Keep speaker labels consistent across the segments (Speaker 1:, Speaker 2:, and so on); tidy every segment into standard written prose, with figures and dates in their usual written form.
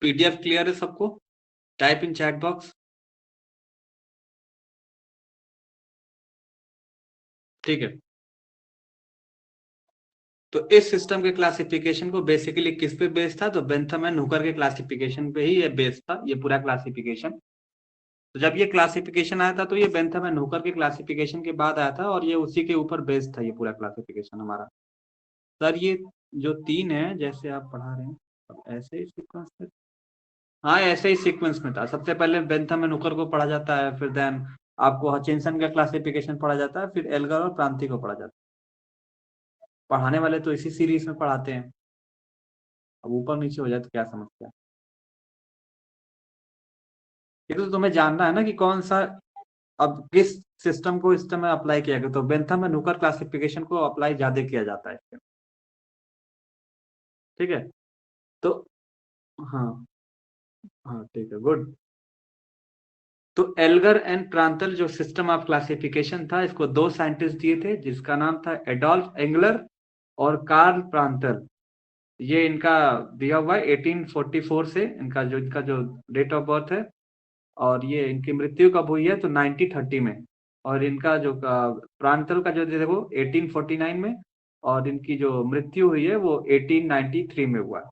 Speaker 1: PDF clear है सबको? Type in chat box. ठीक है, तो इस सिस्टम के क्लासिफिकेशन को बेसिकली किस पे बेस्ड था? तो बेंथम एंड हुकर के क्लासिफिकेशन पे ही ये बेस्ड था, ये पूरा क्लासिफिकेशन। तो जब ये क्लासिफिकेशन आया था तो ये बेंथम एंड हुकर के क्लासिफिकेशन के बाद आया था, और ये उसी के ऊपर बेस्ड था ये पूरा क्लासिफिकेशन हमारा। सर ये जो 3 है, जैसे आप पढ़ा रहे हैं, अब ऐसे ही सीक्वेंस में, हाँ ऐसे ही सीक्वेंस में था। सबसे पहले बेंथम एंड हुकर को पढ़ा जाता है, फिर देन आपको हचिंसन का क्लासिफिकेशन पढ़ा जाता है, फिर एल्गर और क्रांति को पढ़ा जाता है। पढ़ाने वाले तो इसी सीरीज में पढ़ाते हैं। अब ऊपर नीचे हो जाए तो क्या समस्या? ये तो तुम्हें जानना है ना कि कौन सा, अब किस सिस्टम को इस समय अप्लाई किया गया। तो बेंथम एंड हुकर क्लासिफिकेशन को अप्लाई ज्यादा किया जाता है इसमें। ठीक है, तो हाँ, हाँ ठीक है, गुड। तो एल्गर एंड प्रांतल जो सिस्टम ऑफ क्लासिफिकेशन था, इसको 2 साइंटिस्ट दिए थे, जिसका नाम था एडोल्फ एंगलर और कार्ल प्रांतल। ये इनका दिया हुआ है 1844 से, इनका जो डेट ऑफ बर्थ है, और ये इनकी मृत्यु कब हुई है तो 1930 में। और इनका जो प्रांतल का जो देखो 1849 में, और इनकी जो मृत्यु हुई है वो 1893 में हुआ है।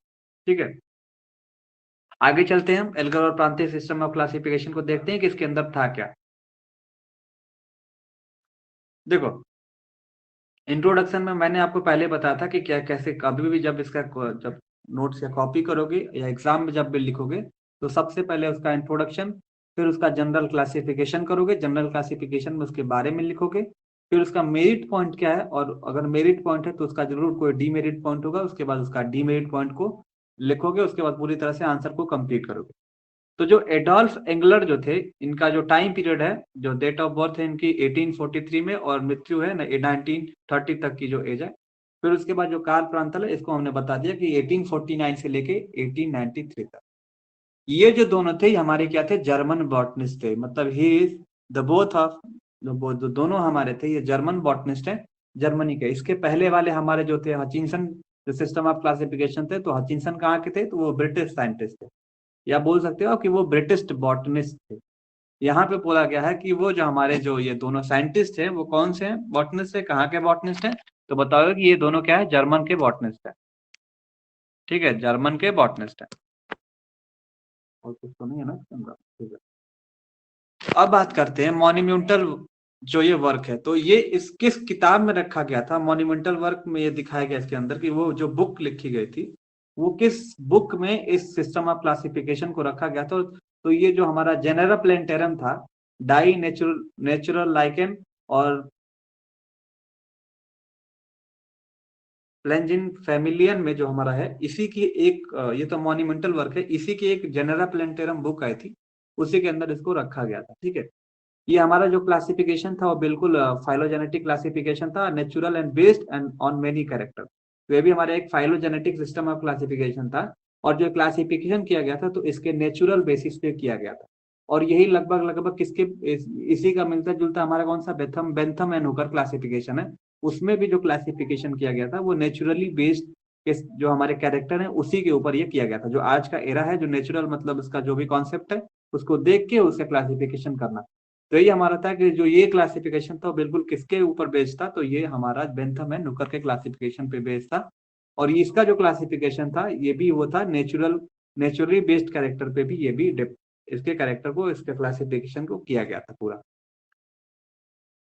Speaker 1: ठीक है, आगे चलते हैं, हम एल्गर और प्रांतीय सिस्टम ऑफ क्लासिफिकेशन को देखते हैं कि इसके अंदर था क्या। देखो, इंट्रोडक्शन में मैंने आपको पहले बताया था कि क्या कैसे, कभी भी जब इसका जब नोट्स या कॉपी करोगे या एग्जाम में जब भी लिखोगे, तो सबसे पहले उसका इंट्रोडक्शन, फिर उसका जनरल क्लासिफिकेशन करोगे, जनरल क्लासिफिकेशन में उसके बारे में लिखोगे, फिर उसका मेरिट पॉइंट क्या है, और अगर मेरिट पॉइंट है तो उसका जरूर कोई डीमेरिट पॉइंट होगा, उसके बाद उसका डीमेरिट पॉइंट को लिखोगे, उसके बाद पूरी तरह से आंसर को कंप्लीट करोगे। तो जो एडोल्फ एंगलर जो थे, इनका जो टाइम पीरियड है, जो डेट ऑफ बर्थ है इनकी 1843 में, और मृत्यु है 1930 तक की जो एज है। फिर उसके बाद जो कार्ल प्रांतल है, इसको हमने बता दिया कि 1849 से लेके 1893 तक। ये जो दोनों थे, ये हमारे क्या थे? जर्मन बॉटनिस्ट थे। मतलब he is the both of, जो दोनों हमारे थे ये जर्मन बॉटनिस्ट है, जर्मनी के। इसके पहले वाले हमारे जो थे हचिंसन, जो सिस्टम ऑफ क्लासिफिकेशन थे, तो हचिंसन कहाँ के थे? तो वो ब्रिटिश साइंटिस्ट थे, या बोल सकते हो कि वो ब्रिटिश बॉटनिस्ट थे। यहाँ पे बोला गया है कि वो जो हमारे जो ये दोनों साइंटिस्ट हैं, वो कौन से हैं? बॉटनिस्ट है। कहाँ के बॉटनिस्ट हैं? तो बताओ कि ये दोनों क्या है? जर्मन के बॉटनिस्ट है। ठीक है, जर्मन के बॉटनिस्ट है। और कुछ तो नहीं है ना इसके अंदर? ठीक है, अब बात करते हैं मॉन्यूमेंटल जो ये वर्क है, तो ये इस किस किताब में रखा गया था? मॉन्यूमेंटल वर्क में ये दिखाया गया इसके अंदर कि वो जो बुक लिखी गई थी, वो किस बुक में इस सिस्टम ऑफ क्लासिफिकेशन को रखा गया था? तो ये जो हमारा जेनेरा प्लेंटेरम था, डाई नेचुरल लाइकेन और प्लेंजिन फैमिलियन में जो हमारा है, इसी की एक ये तो मॉन्यूमेंटल वर्क है, इसी की एक जेनेरा प्लेंटेरम बुक आई थी, उसी के अंदर इसको रखा गया था। ठीक है, ये हमारा जो क्लासिफिकेशन था वो बिल्कुल फाइलोजेनेटिक क्लासिफिकेशन था, natural and based and on many character. तो ये भी हमारा एक फाइलोजेनेटिक सिस्टम ऑफ क्लासिफिकेशन था, और जो क्लासिफिकेशन किया गया था तो इसके नेचुरल बेसिस पे किया गया था। और यही लगभग लगभग किसके इसी का मिलता जुलता हमारा कौन सा Bentham Bentham and Hooker classification है, उसमें भी जो क्लासिफिकेशन किया गया था वो नेचुरली बेस्ड के जो हमारे कैरेक्टर हैं उसी के ऊपर ये किया गया था। जो आज का एरा है, जो नेचुरल मतलब उसका जो भी कॉन्सेप्ट है, उसको देख के उसका क्लासिफिकेशन करना। तो ये हमारा था कि जो ये क्लासिफिकेशन था बिल्कुल किसके ऊपर बेस्ड था? तो ये हमारा बेंथम एंड हुकर के क्लासिफिकेशन पे बेस्ड था। और इसका जो क्लासिफिकेशन था ये भी वो था नेचुरली बेस्ड कैरेक्टर पे भी, ये भी इसके कैरेक्टर को, इसके क्लासिफिकेशन को किया गया था पूरा।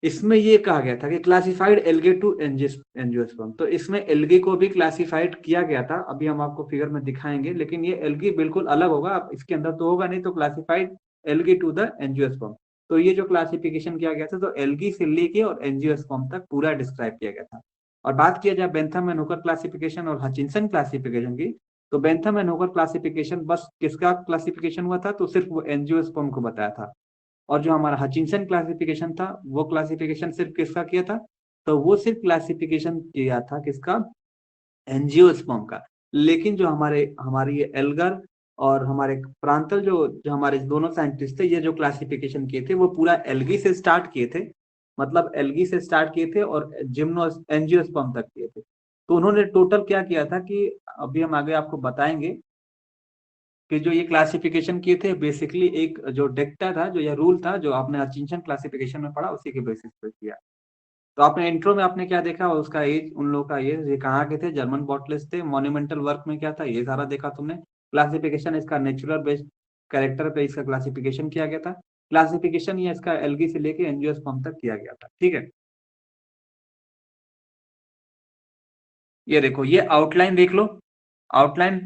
Speaker 1: इसमें ये कहा गया था कि क्लासिफाइड एल्गे टू एंजियोस्पर्म, तो इसमें एल्गे को भी क्लासिफाइड किया गया था। अभी हम आपको फिगर में दिखाएंगे, लेकिन ये एल्गी बिल्कुल अलग होगा, अब इसके अंदर तो होगा नहीं। तो classified algae to the angiosperm, तो ये जो क्लासिफिकेशन किया गया था, तो एल्गी से लेके और एंजियोस्पर्म तक पूरा डिस्क्राइब किया गया था। और बात किया जाए बेंथम एंड हुकर क्लासिफिकेशन और हचिंसन क्लासिफिकेशन की, तो बेंथम एंड हुकर क्लासिफिकेशन बस किसका क्लासिफिकेशन हुआ था? तो सिर्फ वो एंजियोस्पर्म को बताया था। और जो हमारा हचिंसन क्लासिफिकेशन था, वो क्लासिफिकेशन सिर्फ किसका किया था? तो वो सिर्फ क्लासिफिकेशन किया था किसका? एंजियोस्पर्म का। लेकिन जो हमारी ये एल्गर और हमारे प्रांतल, जो हमारे दोनों साइंटिस्ट थे, ये जो क्लासिफिकेशन किए थे वो पूरा एल्गी से स्टार्ट किए थे। मतलब एल्गी से स्टार्ट किए थे और जिम्नो एंजियोस्पर्म तक किए थे। तो उन्होंने टोटल क्या किया था कि अभी हम आगे आपको बताएंगे कि जो ये क्लासिफिकेशन किए थे बेसिकली एक जो डेक्टा था, जो ये रूल था, जो आपने हचिंसन क्लासिफिकेशन में पढ़ा, उसी के बेसिस पे किया। तो आपने इंट्रो में आपने क्या देखा, उसका एज, उन लोगों का ये कहाँ के थे, जर्मन बॉटलिस्ट थे। मॉन्यूमेंटल वर्क में क्या था, ये सारा देखा तुमने। क्लासिफिकेशन इसका नेचुरल बेस्ड कैरेक्टर पे इसका क्लासिफिकेशन किया गया था। क्लासिफिकेशन ये इसका एल्गी से लेके एंजियोस्पर्म तक किया गया था, ठीक है। ये देखो, ये आउटलाइन देख लो, आउटलाइन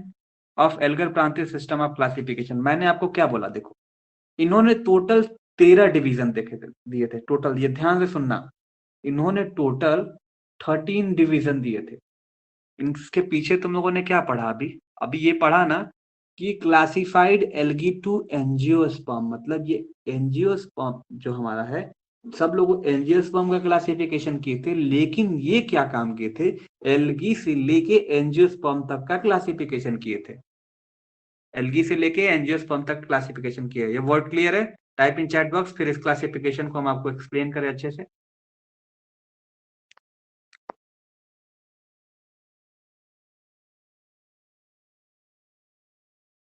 Speaker 1: ऑफ एल्गर प्रांतीय सिस्टम ऑफ क्लासिफिकेशन। मैंने आपको क्या बोला, देखो इन्होंने टोटल 13 डिवीजन देखे थे, दिए थे टोटल। ये ध्यान से सुनना, इन्होंने टोटल 13 डिवीजन दिए थे। इसके पीछे तुम लोगों ने क्या पढ़ा, अभी अभी ये पढ़ा ना कि क्लासिफाइड एल्गी टू एंजियोस्पर्म, मतलब ये एंजियोस्पर्म जो हमारा है, सब लोग एंजियोस्पर्म का क्लासिफिकेशन किए थे, लेकिन ये क्या काम किए थे, एल्गी से लेके एंजियोस्पर्म तक का क्लासिफिकेशन किए थे। एल्गी से लेके एंजियोस्पर्म तक क्लासिफिकेशन किया है। ये वर्ड क्लियर है? टाइप इन चैट बॉक्स, फिर इस क्लासिफिकेशन को हम आपको एक्सप्लेन करें अच्छे से।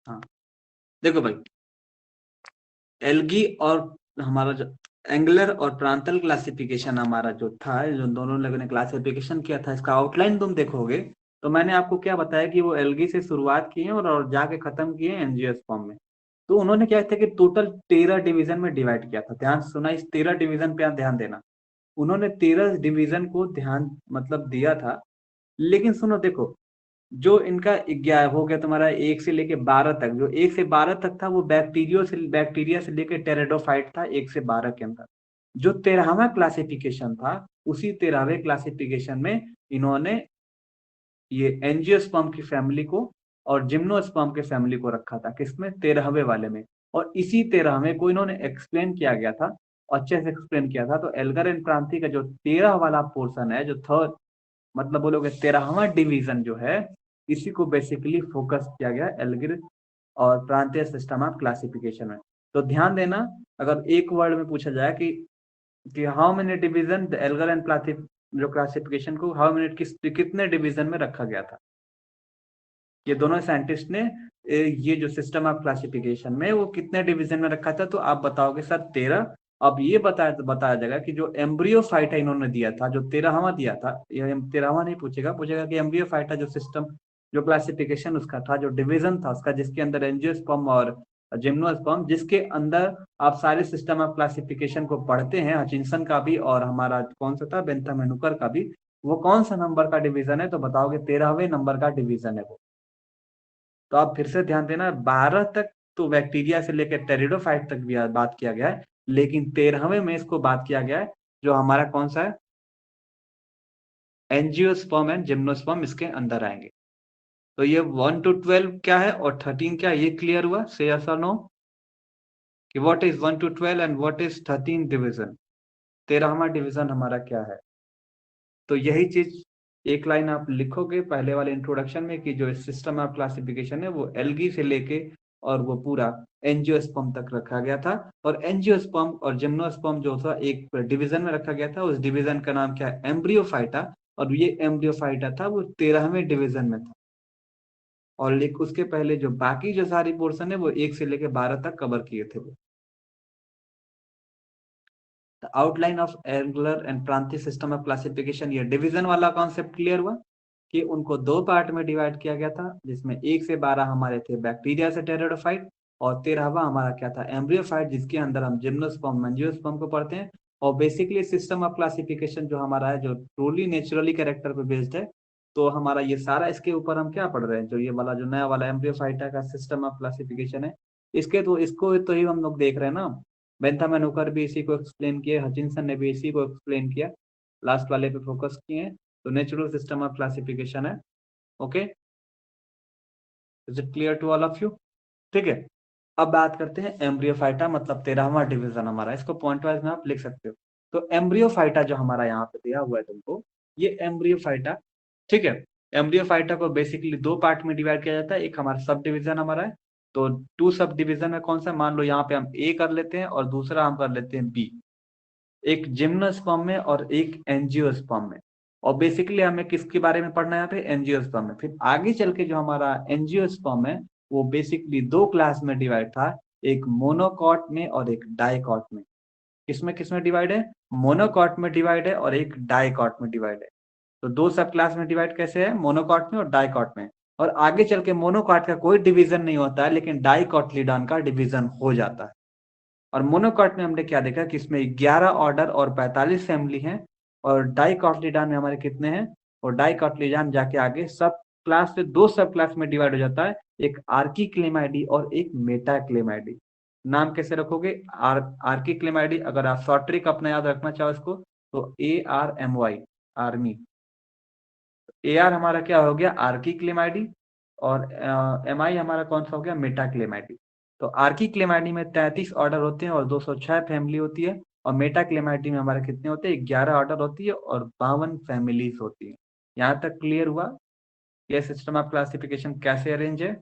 Speaker 1: हाँ, देखो भाई, एल्गी और हमारा जो एंगुलर और प्रांतल क्लासिफिकेशन हमारा जो था, जो दोनों लोगों ने क्लासिफिकेशन किया था, इसका आउटलाइन तुम देखोगे तो मैंने आपको क्या बताया कि वो एल्गी से शुरुआत किए और जाके खत्म किए एंजियोस्पर्म में। तो उन्होंने क्या था कि टोटल 13 डिवीजन में डिवाइड किया था। ध्यान से सुना, इस 13 डिवीजन पे ध्यान देना। उन्होंने 13 डिवीजन को ध्यान मतलब दिया था। लेकिन सुनो, देखो जो इनका 11 हो गया तुम्हारा 1 से लेके 12 तक, जो 1 से 12 तक था वो बैक्टीरिया से लेके टेरिडोफाइट था 1 से 12 के अंदर। जो 13वां क्लासिफिकेशन था, उसी 13वें क्लासिफिकेशन में इन्होंने ये एंजियोस्पर्म की फैमिली को और जिम्नोस्पर्म के फैमिली को रखा था, किसमें, 13वें वाले में। और इसी 13वें को इन्होंने एक्सप्लेन किया गया था, अच्छे से एक्सप्लेन किया था। तो एल्गर एंड क्रांति का जो 13 वाला पोर्शन है, जो थर्ड मतलब बोलोगे 13वां डिवीजन जो है, इसी को बेसिकली फोकस किया गया एल्गिर और प्रांतीय सिस्टम ऑफ क्लासिफिकेशन में। तो ध्यान देना, अगर एक वर्ड में पूछा जाए कि how many division the Elgar and जो क्लासिफिकेशन को हाउ मेनी कितने डिवीजन में रखा गया था, ये दोनों साइंटिस्ट ने ये जो सिस्टम ऑफ क्लासिफिकेशन में वो कितने डिवीजन में रखा था, तो आप बताओगे सर 13। अब ये बताया जाएगा कि जो एम्ब्रियो फाइटा इन्होंने दिया था, जो 13वां दिया था, ये 13वां नहीं पूछेगा, पूछेगा कि एम्ब्रियो फाइटा जो सिस्टम जो क्लासिफिकेशन उसका था, जो डिवीजन था उसका, जिसके अंदर एंजियोस्पर्म और जिम्नोस्पर्म, जिसके अंदर आप सारे सिस्टम ऑफ क्लासिफिकेशन को पढ़ते हैं, हचिंसन का भी और हमारा कौन सा था, बेंथम एंड हुकर का भी, वो कौन सा नंबर का डिवीजन है, तो बताओगे 13वें नंबर का डिवीजन है वो। तो आप फिर से ध्यान देना, 12 तक तो बैक्टीरिया से लेकर टेरिडोफाइट तक भी बात किया गया है, लेकिन 13वें में इसको बात किया गया है, जो हमारा कौन सा है, एंजियोस्पर्म एंड जिम्नोस्पर्म इसके अंदर आएंगे। तो ये 1 to 12 क्या है और 13 क्या है, ये क्लियर हुआ, से यस और नो, कि what is 1 to 12 and what is 13 division, 13वां डिवीजन हमारा क्या है। तो यही चीज एक लाइन आप लिखोगे पहले वाले इंट्रोडक्शन में कि जो सिस्टम ऑफ क्लासिफिकेशन है वो एल्गी से लेके और वो पूरा एंजियोस्पर्म तक रखा गया था। और एंजियोस्पर्म और जिम्नोस्पर्म जो था एक डिवीजन में रखा गया था, उस डिवीजन का नाम क्या है, एम्ब्रियोफाइटा। और ये एम्ब्रियोफाइटा था वो 13वें डिवीजन में था। और लेकिन उसके पहले जो बाकी जो सारी पोर्शन है वो 1 से लेके 12 तक कवर किए थे वो। आउटलाइन ऑफ एंगुलर एंड प्रांतीय सिस्टम ऑफ क्लासिफिकेशन, ये डिवीजन वाला कॉन्सेप्ट क्लियर हुआ कि उनको दो पार्ट में डिवाइड किया गया था, जिसमें 1 से 12 हमारे थे बैक्टीरिया से टेरिडोफाइट, और 13वां हमारा क्या था, एम्ब्रियोफाइट, जिसके अंदर हम जिम्नोस्पर्म एंजियोस्पर्म को पढ़ते हैं। और बेसिकली सिस्टम ऑफ क्लासिफिकेशन जो हमारा है, जो ट्रूली नेचुरली कैरेक्टर पे बेस्ड है, तो हमारा ये सारा इसके ऊपर हम क्या पढ़ रहे हैं, जो ये वाला जो नया वाला एम्ब्रियोफाइटा का सिस्टम ऑफ क्लासिफिकेशन है, इसके तो इसको तो ही हम लोग देख रहे हैं ना। बेंथम एंड हुकर भी इसी को एक्सप्लेन किया, हचिंसन ने भी इसी को एक्सप्लेन किया, लास्ट वाले पे फोकस किए हैं। तो नेचुरल सिस्टम ऑफ क्लासिफिकेशन है। Okay, is it clear to all of you? ठीक है, अब बात करते हैं एम्ब्रियोफाइटा, मतलब 13वां डिवीजन हमारा, इसको पॉइंट वाइज में आप लिख सकते हो। तो एम्ब्रियोफाइटा जो हमारा यहाँ पे दिया हुआ है तुमको, ये एम्ब्रियोफाइटा, ठीक है, एम्ब्रियोफाइटा को बेसिकली दो पार्ट में डिवाइड किया जाता है। एक हमारा सब डिवीजन हमारा है, तो टू सब डिवीजन में कौन सा, मान लो यहाँ पे हम ए कर लेते हैं और दूसरा हम कर लेते हैं बी, एक जिम्नोस्पर्म में और एक एंजियोस्पर्म में। और बेसिकली हमें किसके बारे में पढ़ना है यहाँ पे, एंजियोस्पर्म में। फिर आगे चल के जो हमारा एंजियोस्पर्म है, वो बेसिकली दो क्लास में डिवाइड था, एक मोनोकॉट में और एक डाइकॉट में। किसमें डिवाइड है? मोनोकॉट में डिवाइड है और एक डाइकॉट में डिवाइड है। तो दो सब क्लास में डिवाइड कैसे है? मोनोकॉट में और डाइकॉट में। और आगे चल के मोनोकॉट का कोई डिवीजन नहीं होता है, लेकिन डाइकॉटलिडॉन का डिवीजन हो जाता है। और मोनोकॉट में हमने क्या देखा कि इसमें 11 ऑर्डर और 45 फैमिली हैं, और डाइकॉटलिडॉन में हमारे कितने हैं? और डाइकॉटलिडॉन जाके आगे सब क्लास से दो सब क्लास में डिवाइड हो जाता है, एक आर्किक्लेमाइडी और एक मेटाक्लेमाइडी। नाम कैसे रखोगे? आर्किक्लेमाइडी, अगर आप शॉर्ट ट्रिक अपना याद रखना चाहो इसको, तो ARMY, आर्मी। ए आर हमारा क्या हो गया? आर्किक्लेमाइडी, और MI हमारा कौन सा हो गया? मेटाक्लेमाइडी। तो आर्किक्लेमाइडी में 33 ऑर्डर होते हैं और 206 फैमिली होती है, और मेटाक्लेमाइडी में हमारे कितने होते हैं? 11 ऑर्डर होती है और 52 फैमिलीज होती है। यहाँ तक क्लियर हुआ? ये सिस्टम ऑफ क्लासिफिकेशन कैसे अरेंज है?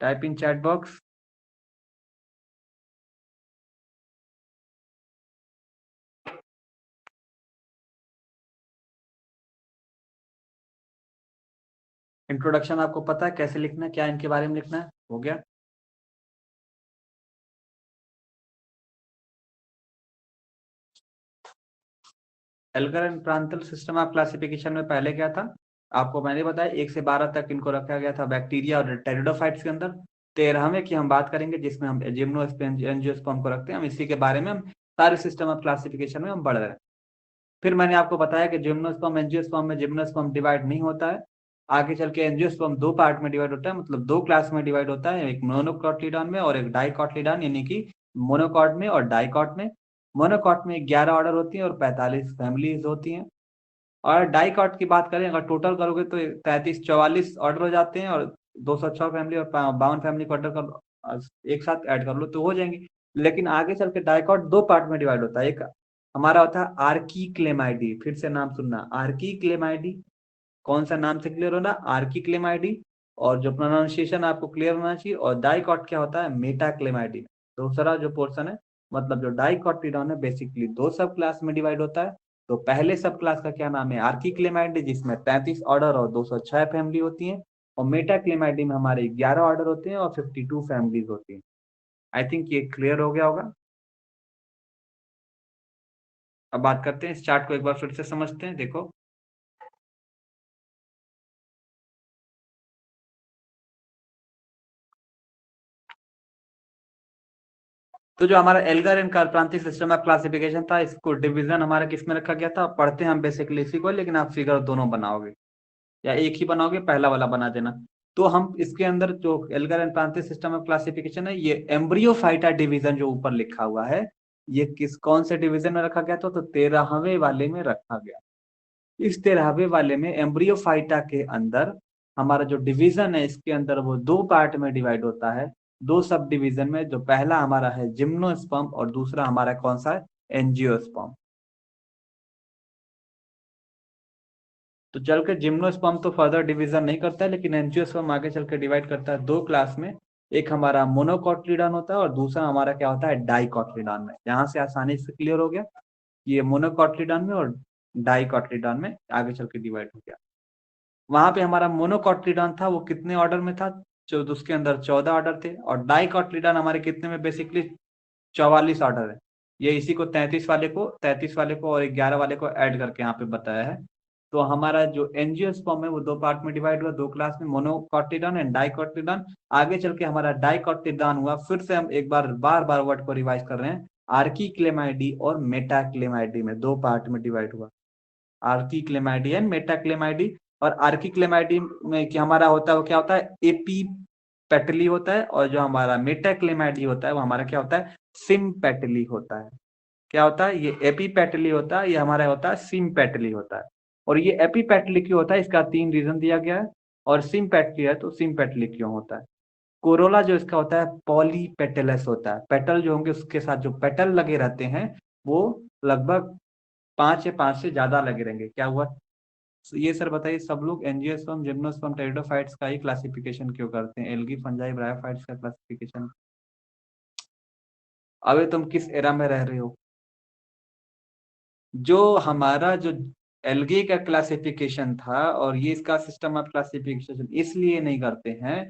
Speaker 1: Type in chat box. Introduction आपको पता है कैसे लिखना है, क्या इनके बारे में लिखना है? हो गया? Engler and Prantl system of classification में पहले क्या था? आपको मैंने बताया 1 से 12 तक इनको रखा गया था बैक्टीरिया और टेरिडोफाइट्स के अंदर। 13वें की हम बात करेंगे जिसमें हम जिम्नोस्पर्म एंजियोस्पर्म को रखते हैं। हम इसी के बारे में हम सारे सिस्टम ऑफ क्लासिफिकेशन में हम बढ़ रहे हैं। फिर मैंने आपको बताया कि जिम्नोस्पर्म एंजियोस्पर्म में जिम्नोस्पर्म डिवाइड नहीं होता है। आगे चल के एंजियोस्पर्म दो पार्ट में डिवाइड होता है, मतलब दो क्लास में डिवाइड होता है, एक मोनोकॉटिलिडॉन में और एक डाइकॉटिलिडॉन, यानी कि मोनोकॉट में और डाइकॉट में। मोनोकॉट में 11 ऑर्डर होती है और 45 फैमिलीज होती हैं। और डाइकॉट की बात करें, अगर टोटल करोगे तो 33-44 ऑर्डर हो जाते हैं, और 206 फैमिली और 52 फैमिली को ऑर्डर कर एक साथ ऐड कर लो तो हो जाएंगी। लेकिन आगे चल के डाइकॉट दो पार्ट में डिवाइड होता है। एक हमारा होता है आर्कीक्लेमाइडी, फिर से नाम सुनना, आर्कीक्लेमाइडी। कौन सा नाम से क्लियर होना? आर्कीक्लेमाइडी। और जो प्रोनाउंसिएशन आपको क्लियर होना चाहिए। और डाइकॉट क्या होता है? मेटाक्लेमाइडी। दूसरा जो पोर्शन है, मतलब जो डाइकॉटिलिडॉन है, बेसिकली दो सब क्लास में डिवाइड होता है। तो पहले सब क्लास का क्या नाम है? आर्किक्लेमाइडी, जिसमें 33 ऑर्डर और 206 फैमिली होती हैं। और मेटाक्लेमाइडी में हमारे 11 ऑर्डर होते हैं और 52 फैमिलीज होती हैं। आई थिंक ये क्लियर हो गया होगा। अब बात करते हैं, इस चार्ट को एक बार फिर से समझते हैं। देखो, तो जो हमारा एल्गर एंड कार्प्रांतिक सिस्टम ऑफ क्लासिफिकेशन था, इसको डिवीजन हमारा किस में रखा गया था? पढ़ते हैं हम बेसिकली इसी को, लेकिन आप फिगर दोनों बनाओगे या एक ही बनाओगे, पहला वाला बना देना। तो हम इसके अंदर जो एल्गर एंड प्रांतीय सिस्टम ऑफ क्लासिफिकेशन है, ये एम्ब्रियोफाइटा डिवीजन जो ऊपर लिखा हुआ है, ये किस कौन से डिवीजन में रखा गया था? तो 13वें वाले में रखा गया। इस 13वें वाले में एम्ब्रियोफाइटा के अंदर हमारा जो डिवीजन है, इसके अंदर वो दो पार्ट में डिवाइड होता है, दो सब डिवीजन में। जो पहला हमारा है जिम्नोस्पर्म और दूसरा हमारा कौन सा है? एंजियोस्पर्म। तो चल के जिम्नोस्पर्म तो फर्दर डिवीजन नहीं करता है, लेकिन एंजियोस्पर्म आगे चल के डिवाइड करता है दो क्लास में। एक हमारा मोनोकॉटिलिडॉन होता है और दूसरा हमारा क्या होता है? डाइकॉटिलिडॉन में। यहाँ से आसानी से क्लियर हो गया, ये मोनोकॉटिलिडॉन में और डाइकॉटिलिडॉन में आगे चल के डिवाइड हो गया। वहां पे हमारा मोनोकॉटिलिडॉन था, वो कितने ऑर्डर में था? जो उसके अंदर 14 ऑर्डर थे। और डाइकॉटिलिडॉन हमारे कितने में? बेसिकली 44 ऑर्डर है। ये इसी को 33 वाले को और 11 वाले को ऐड करके यहाँ पे बताया है। तो हमारा जो एंजियोस्पर्म है वो दो पार्ट में डिवाइड हुआ, दो क्लास में, मोनोकॉटिलिडॉन एंड डाइकॉटिलिडॉन। आगे चल के हमारा डाइकॉटिलिडॉन हुआ। फिर से हम एक बार बार वर्ड को रिवाइज कर रहे हैं, आर्किक्लेमाइडी और मेटाक्लेमाइडी में दो पार्ट में डिवाइड हुआ, आर्किक्लेमाइडी एंड मेटाक्लेमाइडी। और आर्किक्लेमाइडी में क्या हमारा होता है? वो क्या होता है? एपीपेटली होता है। और जो हमारा मेटाक्लेमाइडी होता है वो हमारा क्या होता है? सिम्पेटली होता है। क्या होता है? ये एपीपेटली होता है, ये हमारा होता है सिम्पेटली होता है। और ये एपीपेटली क्यों होता है? इसका 3 रीजन दिया गया है। और सिम्पेटली है तो सिम्पेटली क्यों होता है? कोरोला जो इसका होता है पॉलीपेटलस होता है। पेटल जो होंगे उसके साथ जो पेटल लगे रहते हैं वो लगभग 5 या 5 से ज्यादा लगे रहेंगे। क्या हुआ? ये सर बताइए, सब लोग एंजियोस्पर्म, जिम्नोस्पर्म, टेरिडोफाइट्स का ही क्लासिफिकेशन क्यों करते हैं? एल्गी, फंजाई, ब्रायोफाइट्स का क्लासिफिकेशन? अबे तुम किस एरा में रह रहे हो? जो हमारा जो एल्गी का क्लासिफिकेशन था और ये इसका सिस्टम ऑफ क्लासिफिकेशन इसलिए नहीं करते हैं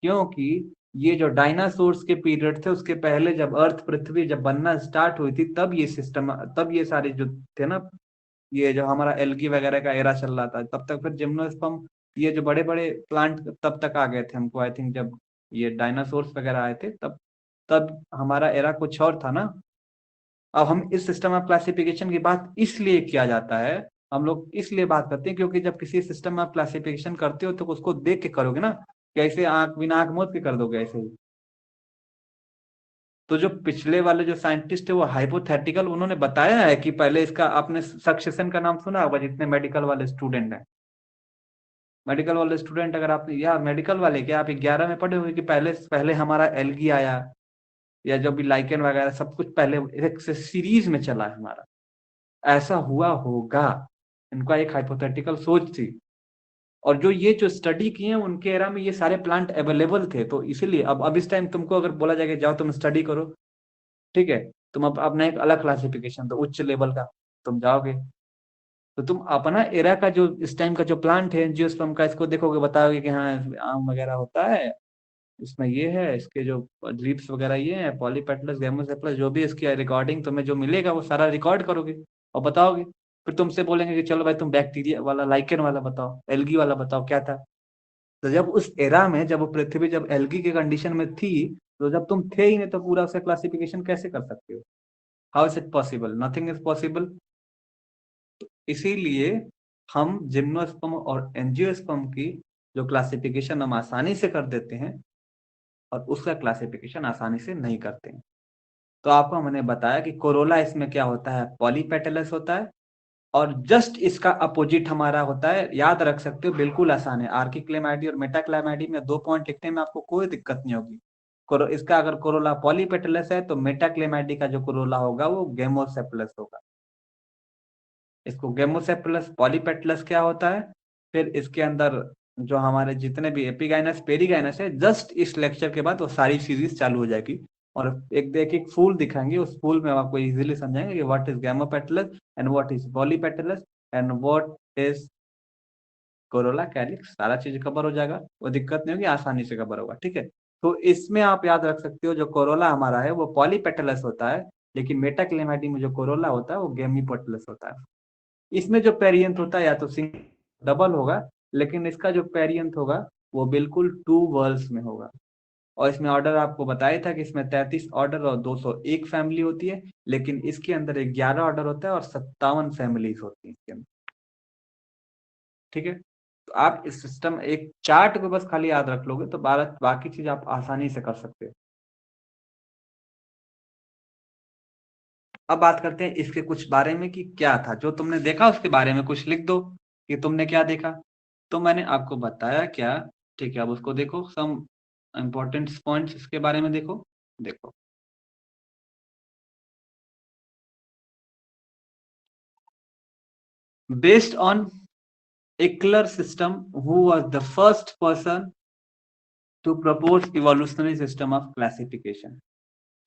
Speaker 1: क्योंकि ये जो डायनासोर्स के पीरियड थे उसके पहले जब अर्थ पृथ्वी जब बनना स्टार्ट हुई थी तब ये सिस्टम तब ये सारे जो थे ना ये जो हमारा एल्गी वगैरह का एरा चल रहा था तब तक फिर जिम्नोस्पर्म ये जो बड़े बड़े प्लांट तब तक आ गए थे हमको आई थिंक जब ये डायनासोर्स वगैरह आए थे तब तब हमारा एरा कुछ और था ना। अब हम इस सिस्टम ऑफ क्लासिफिकेशन की बात इसलिए किया जाता है हम लोग इसलिए बात करते हैं क्योंकि जब किसी सिस्टम ऑफ क्लासिफिकेशन करते हो तो उसको देख के करोगे ना कैसे आंख बिना आंख मूंद के कर दोगे ऐसे ही। तो जो पिछले वाले जो साइंटिस्ट है वो हाइपोथेटिकल उन्होंने बताया है कि पहले इसका आपने सक्सेशन का नाम सुना होगा जितने मेडिकल वाले स्टूडेंट हैं। मेडिकल वाले स्टूडेंट अगर आप या मेडिकल वाले क्या आप 11 में पढ़े हुए कि पहले पहले हमारा एल्गी आया या जो भी लाइकेन वगैरह सब कुछ पहले एक सीरीज में चला है हमारा ऐसा हुआ होगा। इनका एक हाइपोथेटिकल सोच थी और जो ये जो स्टडी किए हैं उनके एरा में ये सारे प्लांट अवेलेबल थे तो इसीलिए अब इस टाइम तुमको अगर बोला जाएगा जाओ तुम स्टडी करो ठीक है तुम अब अपना एक अलग क्लासिफिकेशन तो उच्च लेवल का तुम जाओगे तो तुम अपना एरा का जो इस टाइम का जो प्लांट है एंजियोस्पर्म का इसको देखोगे बताओगे कि हाँ आम वगैरह होता है इसमें ये है इसके जो लीव्स वगैरह ये है पॉलीपेटलस गेमोसेप्लस जो भी इसकी रिकॉर्डिंग तुम्हें जो मिलेगा वो सारा रिकॉर्ड करोगे और बताओगे। फिर तुमसे बोलेंगे कि चलो भाई तुम बैक्टीरिया वाला लाइकेन वाला बताओ एल्गी वाला बताओ क्या था। तो जब उस एरा में जब वो पृथ्वी जब एल्गी के कंडीशन में थी तो जब तुम थे ही नहीं तो पूरा उसका क्लासिफिकेशन कैसे कर सकते हो। How is it possible nothing is possible. इसीलिए हम जिम्नोस्पर्म और एंजियोस्पर्म की जो क्लासिफिकेशन हम आसानी से कर देते हैं और उसका क्लासिफिकेशन आसानी से नहीं करते हैं। तो आपको हमने बताया कि कोरोला इसमें क्या होता है पॉलीपेटलस होता है और जस्ट इसका अपोजिट हमारा होता है याद रख सकते हो बिल्कुल आसान है आर्किक्लेमाइडी और मेटाक्लेमाइडी में 2 पॉइंट लिखने में आपको कोई दिक्कत नहीं होगी। इसका अगर कोरोला पॉलीपेटलस है तो मेटाक्लेमाइडी का जो कोरोला होगा वो गेमोसेप्लस होगा। इसको गेमोसेप्लस पॉलीपेटलस क्या होता है फिर इसके अंदर जो हमारे जितने भी एपिगाइनस पेरिगाइनस है जस्ट इस लेक्चर के बाद वो सारी सीरीज चालू हो जाएगी और एक फूल दिखाएंगे उस फूल में आपको इजीली समझाएंगे कि what is gamopetalous and what is polypetalous and what is Corolla calyx सारा चीज कवर हो जाएगा वो दिक्कत नहीं होगी आसानी से कवर होगा ठीक है। तो इसमें आप याद रख सकते हो जो कोरोला हमारा है वो पॉलीपेटलस होता है लेकिन मेटाक्लेमाइडी में जो कोरोला होता है वो गेमीपेटलस होता है। इसमें जो पेरियंथ होता है या तो सिंगल डबल होगा लेकिन इसका जो पेरियंथ होगा वो बिल्कुल 2 वर्ल्स में होगा और इसमें ऑर्डर आपको बताया था कि इसमें 33 ऑर्डर और 201 फैमिली होती है लेकिन इसके अंदर 11 ऑर्डर होता है और 57 फैमिलीज होती है इसके अंदर ठीक है। तो आप इस सिस्टम एक चार्ट को बस खाली याद रख लोगे तो बाकी चीज आप आसानी से कर सकते हो। अब बात करते हैं इसके कुछ बारे में कि क्या था जो तुमने देखा उसके बारे में कुछ लिख दो कि तुमने क्या देखा। तो मैंने आपको बताया क्या ठीक है अब उसको देखो सम इंपॉर्टेंट पॉइंट्स इसके बारे में देखो। देखो based on Eichler system who was the first person to propose evolutionary system of classification।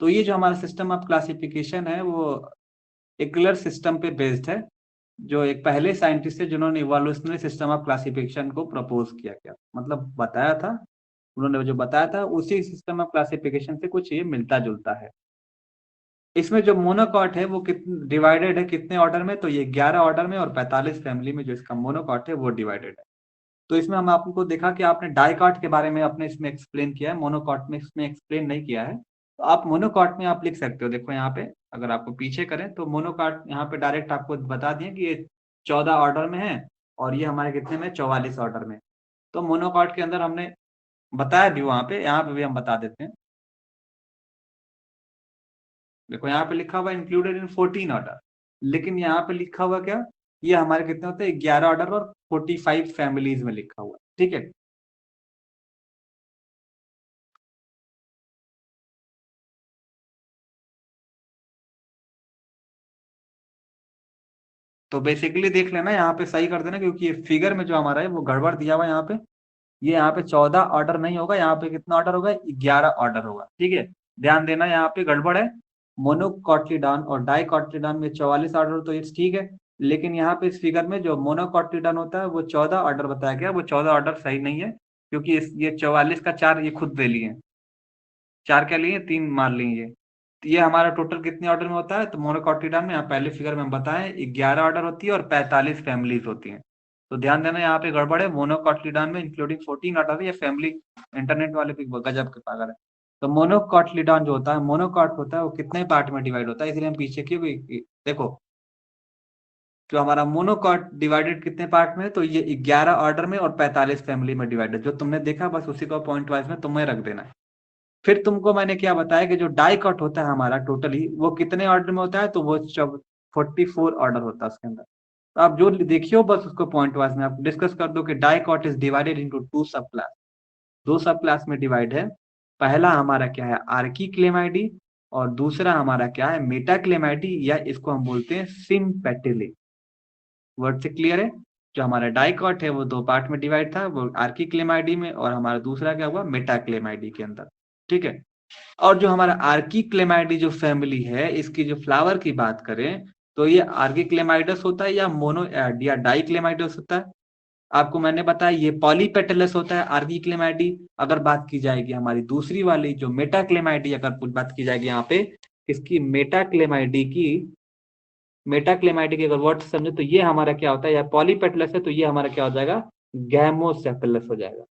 Speaker 1: तो ये जो हमारा सिस्टम ऑफ क्लासिफिकेशन है वो एक्लर सिस्टम पे बेस्ड है जो एक पहले साइंटिस्ट है जिन्होंने इवोल्यूशनरी सिस्टम ऑफ क्लासिफिकेशन को प्रपोज किया गया मतलब बताया था उन्होंने जो बताया था उसी सिस्टम ऑफ क्लासिफिकेशन से कुछ ये मिलता जुलता है। इसमें जो मोनोकॉट है वो कितने डिवाइडेड है कितने ऑर्डर में तो ये 11 ऑर्डर में और 45 फैमिली में जो इसका मोनोकॉट है वो डिवाइडेड है। तो इसमें हम आपको देखा कि आपने डाइकॉट के बारे में आपने इसमें एक्सप्लेन किया है मोनोकॉट में इसमें एक्सप्लेन नहीं किया है। तो आप मोनोकॉट में आप लिख सकते हो देखो यहाँ पे अगर आपको पीछे करें तो मोनोकॉट यहाँ पे डायरेक्ट आपको बता दिए कि ये 14 ऑर्डर में है और ये हमारे कितने में 44 ऑर्डर में। तो मोनोकॉट के अंदर हमने बताया भी वहां पे यहाँ पे भी हम बता देते हैं। देखो यहाँ पे लिखा हुआ इंक्लूडेड इन 14 ऑर्डर लेकिन यहाँ पे लिखा हुआ क्या ये हमारे कितने होते हैं 11 ऑर्डर और 45 फैमिलीज में लिखा हुआ ठीक है। तो बेसिकली देख लेना यहाँ पे सही कर देना क्योंकि ये फिगर में जो हमारा है वो गड़बड़ दिया हुआ है यहाँ पे ये यहाँ पे 14 ऑर्डर नहीं होगा यहाँ पे कितना ऑर्डर होगा 11 ऑर्डर होगा ठीक है। ध्यान देना यहाँ पे गड़बड़ है मोनोकॉटिलिडॉन और डाइकॉटिलिडॉन में 44 ऑर्डर तो ये ठीक है लेकिन यहाँ पे इस फिगर में जो मोनोकॉटिलिडॉन होता है वो 14 ऑर्डर बताया गया, वो 14 ऑर्डर सही नहीं है, क्योंकि ये 44 का 4 ये खुद ले लिए, 4 क्या लिए, 3 मान लिए। तो ये हमारा टोटल कितने ऑर्डर में होता है, तो मोनोकॉटिलिडॉन में यहाँ पहले फिगर में हम बताएं 11 ऑर्डर होती है और 45 फैमिलीज होती हैं। तो ध्यान देना यहाँ पे गड़बड़ है, मोनोकॉटिलिडॉन में इंक्लूडिंग 14 ऑर्डर है, ये फैमिली इंटरनेट वाले भी गजब के पागल है। तो मोनोकॉटिलिडॉन जो होता है, मोनोकॉट होता है वो कितने पार्ट में डिवाइड होता है, इसलिए हम पीछे की देखो जो हमारा मोनोकॉट डिवाइडेड कितने पार्ट में है, तो ये 11 ऑर्डर में और 45 फैमिली में डिवाइडेड, जो तुमने देखा बस उसी को पॉइंट वाइज में तुम्हें रख देना है। फिर तुमको मैंने क्या बताया कि जो डाइकॉट होता है हमारा टोटली वो कितने ऑर्डर में होता है, तो वो 44 ऑर्डर होता है उसके अंदर। तो आप जो देखियो बस उसको पॉइंट वाइज में आप डिस्कस कर दो कि डाइकॉट इज डिवाइडेड इनटू 2 सब क्लास, 2 सब क्लास में डिवाइड है। पहला हमारा क्या है, आर्की क्लेमाइडी, और दूसरा हमारा क्या है, मेटा क्लेमाइडी, या इसको हम बोलते हैं सिम्पेटिली। वर्ड से क्लियर है। जो हमारा डाइकॉट है वो 2 पार्ट में डिवाइड था, वो आर्की क्लेमाइडी में, और हमारा दूसरा क्या हुआ, मेटा क्लेमाइडी के अंदर। ठीक है। और जो हमारा आर्की क्लेमाइडी जो फैमिली है, इसकी जो फ्लावर की बात करें तो ये आर्की क्लेमाइडस होता है या मोनो या डाई क्लेमाइडस होता है। आपको मैंने बताया ये पॉलीपेटलस होता है आर्की क्लेमाइडी। अगर बात की जाएगी हमारी दूसरी वाली जो मेटा क्लेमाइडी, अगर कुछ बात की जाएगी यहाँ पे इसकी मेटा क्लेमाइडी की अगर वर्ड समझे तो ये हमारा क्या होता है, या पॉलीपेटलस है तो ये हमारा क्या हो जाएगा, गैमोसेफेलस हो जाएगा,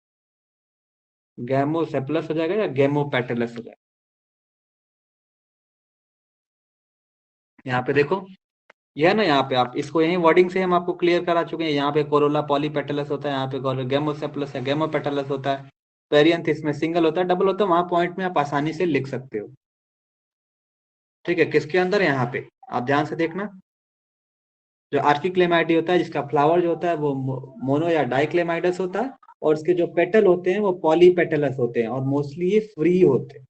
Speaker 1: गैमोसेफेलस हो जाएगा या गैमोपेटलस हो जाएगा। यहाँ पे देखो ये है ना, यहाँ पे आप इसको यही वर्डिंग से हम आपको क्लियर करा चुके हैं। यहाँ पे कोरोला पॉलीपेटलस होता है, यहाँ पे गैमोसेफेलस या गैमोपेटलस होता है। पेरियंथ इसमें सिंगल होता है, डबल होता है, वहां पॉइंट में आप आसानी से लिख सकते हो। ठीक है, किसके अंदर, यहाँ पे आप ध्यान से देखना। जो आर्किक्लेमाइडी होता है जिसका फ्लावर जो होता है वो मोनो या डाइक्लेमाइडस होता है, और उसके जो पेटल होते हैं वो पॉलीपेटलस होते हैं, और मोस्टली ये फ्री होते हैं,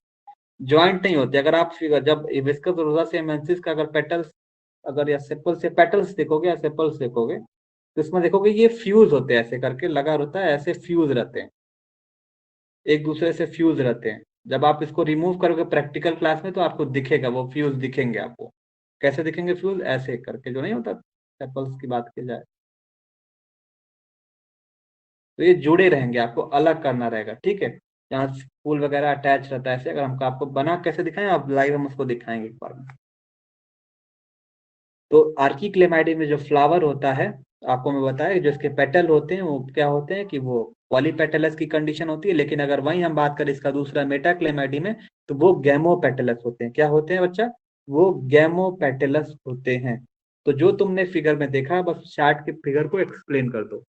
Speaker 1: ज्वाइंट नहीं होते। अगर आप जब हिबिस्कस रोसेमेंसिस का अगर पेटल्स अगर या सेपल से पेटल्स देखोगे या सेपल्स देखोगे तो इसमें देखोगे ये फ्यूज होते हैं, ऐसे करके लगा होता है, ऐसे फ्यूज रहते हैं, एक दूसरे से फ्यूज रहते हैं। जब आप इसको रिमूव करोगे प्रैक्टिकल क्लास में तो आपको दिखेगा, वो फ्यूज दिखेंगे आपको। कैसे दिखेंगे फ्यूज, ऐसे करके, जो नहीं होता सेपल्स की बात की जाए तो ये जुड़े रहेंगे, आपको अलग करना रहेगा। ठीक है, यहाँ फूल वगैरह अटैच रहता है ऐसे। अगर हमको आपको बना कैसे दिखाएं, आप लाइव हम उसको दिखाएंगे एक बार में। तो आर्की क्लेमाइडी में जो फ्लावर होता है, आपको मैं बताया जो इसके पेटल होते हैं वो क्या होते हैं कि वो पॉलीपेटलस की कंडीशन होती है। लेकिन अगर वहीं हम बात करें इसका दूसरा मेटा क्लेमाइडी में तो वो गैमोपेटलस होते हैं। क्या होते हैं बच्चा, वो गैमोपेटलस होते हैं। तो जो तुमने फिगर में देखा बस चार्ट के फिगर को एक्सप्लेन कर दो।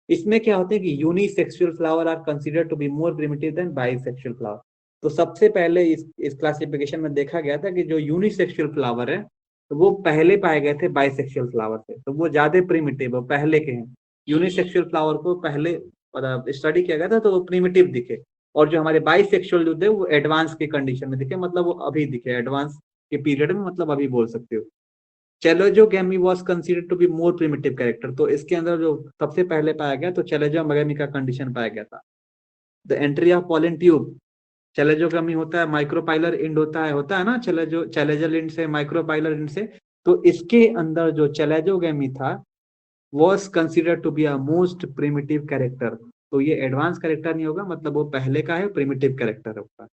Speaker 1: इसमें क्या होता है कि unisexual flower are considered to be more primitive than bisexual flower. तो सबसे पहले इस क्लासिफिकेशन में देखा गया था कि जो यूनिसेक्सुअल फ्लावर है तो वो पहले पाए गए थे बाइसेक्सुअल फ्लावर से, तो वो ज्यादा प्रिमिटिव पहले के हैं। यूनिसेक्सुअल फ्लावर को पहले स्टडी किया गया था तो वो प्रिमिटिव दिखे, और जो हमारे बाइसेक्सुअल जो थे वो एडवांस के कंडीशन में दिखे, मतलब वो अभी दिखे एडवांस के पीरियड में, मतलब अभी बोल सकते हो। Chalazogamy was considered to be more primitive character. तो इसके अंदर जो सबसे पहले पाया गया तो चैलेजोगैमी का कंडीशन पाया गया था। The entry of pollen tube, chalazogamy होता है माइक्रोपाइलर इंड होता है ना, चैलेजल इंड से माइक्रोपाइलर इंड से। तो इसके अंदर जो चैलेजोगैमी था was considered to be a most primitive character. तो ये एडवांस कैरेक्टर नहीं होगा, मतलब वो पहले का है, प्रिमिटिव कैरेक्टर होगा।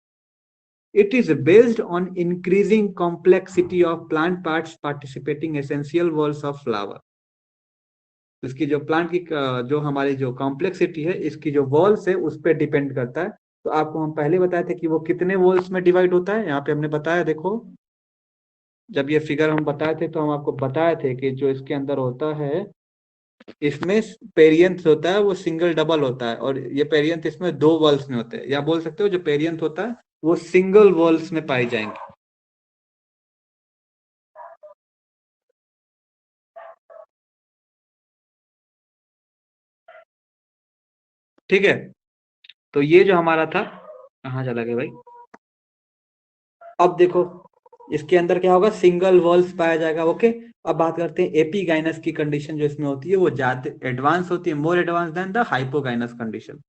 Speaker 1: It is based on increasing complexity of plant parts participating essential walls of flower. इसकी जो प्लांट की जो हमारी जो कॉम्प्लेक्सिटी है इसकी जो वॉल्स है उस पर डिपेंड करता है। तो आपको हम पहले बताए थे कि वो कितने वॉल्स में डिवाइड होता है, यहाँ पे हमने बताया देखो, जब ये फिगर हम बताए थे तो हम आपको बताए थे कि जो इसके अंदर होता है इसमें पेरियंथ होता है वो सिंगल डबल होता है, और ये पेरियंथ इसमें 2 वॉल्स में होते हैं, या बोल सकते हो जो पेरियंथ होता है वो सिंगल वॉल्स में पाई जाएंगे। ठीक है, तो ये जो हमारा था, कहाँ चला गया भाई, अब देखो इसके अंदर क्या होगा, सिंगल वॉल्स पाया जाएगा। ओके, अब बात करते हैं एपीगाइनस की कंडीशन जो इसमें होती है वो ज्यादा एडवांस होती है, more advance than the hypogynous condition.